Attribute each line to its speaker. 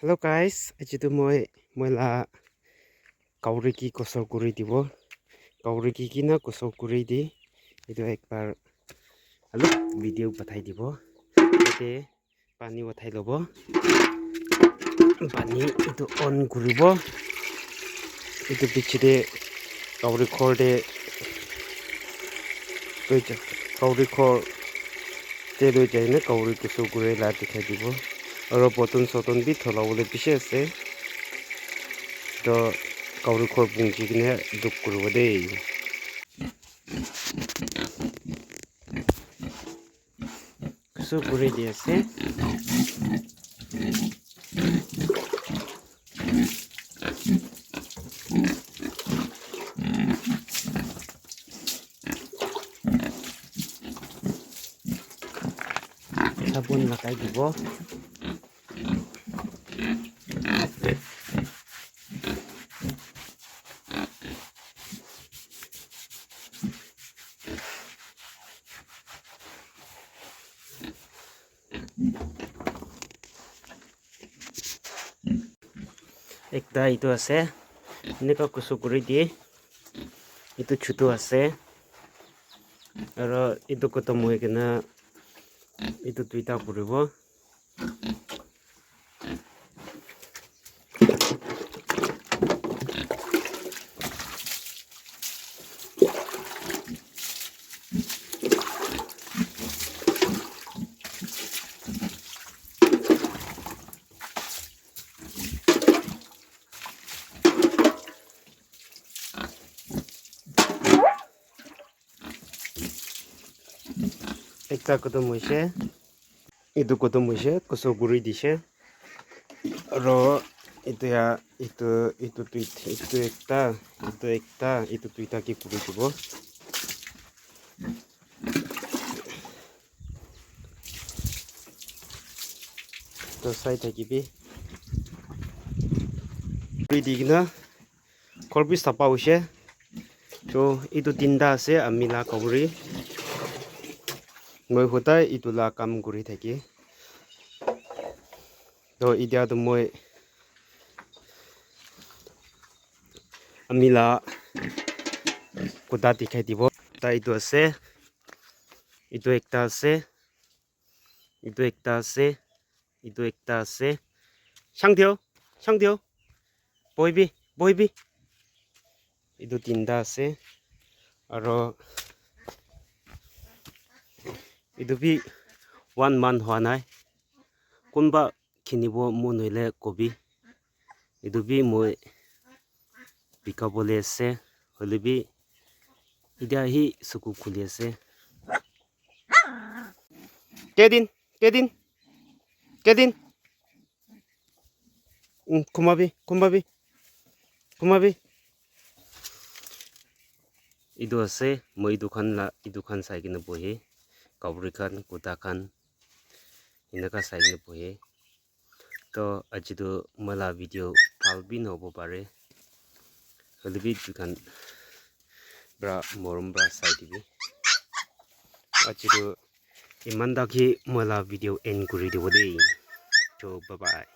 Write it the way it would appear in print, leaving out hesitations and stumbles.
Speaker 1: Hello guys, আজি তো মই কাউৰী কচৰ কৰি দিব কাউৰী কি না কচৰ কৰি দি এইটো একবাৰ অলপ ভিডিঅ' পঠাই দিব এতে পানী উঠাই ল'ব পানী এইটো অন কৰিব এইটো পিছতে কাউৰী খৰতে কাউৰী খৰ তে লৈ যায় না কাউৰী কচৰ কৰি লা দেখাই দিব আৰু বটন বি থলাবলৈ পিছে আছে তো কাউৰী খৰ পুংজি কিনে দুখ কৰিব দেই কচৰ কৰি দি আছে sabun lakai দিব একটা itu আছে এনেকা কচৰ কৰি দিয়ে itu ছোটো আছে আৰু itu খতম হৈ কিনা itu দুইটা কৰিব একটা খতম হৈছে itu খতম হৈছে কচৰ কৰি দিছে আৰু itu দুইটা কি কৰি দিব তো চাই থাকিবি দি কিনা খৰবি চাফা হৈছে তো এইটো তিনিটা আছে আমি লা কাউৰী মই সদায় এইটো লা কাম কৰি থাকি তো এতিয়াতো মই আমি লা কোটা দেখাই দিব তা এইটো আছে এইটো একটা আছে এইটো একটা আছে এইটো একটা আছে 상태요 বহিবি এইটো তিনিটা আছে আৰু এইটো বি 1 month হোৱা নাই কোনবা কিনিব মন হলে কবি এইটো বি মই বিকাবলৈ আছে হলে বি এতিয়া আহি চকু খুলি আছে কেদিন ঘুমাবি এইটো আছে মই দুখান চাই কিনে বহি কাউৰী খান কুটা খান এনেকা চাই কিনে বহি তো আজিতো মলা ভিডিঅ' ভাল বি নহ'ব পাৰে হ'লে বি দুখান ব্ৰা মৰম ব্ৰা চাই দিবি আজিতো ইমান দাকি মলা ভিডিঅ' এণ্ড কৰি দিব দেই তো বাই বাই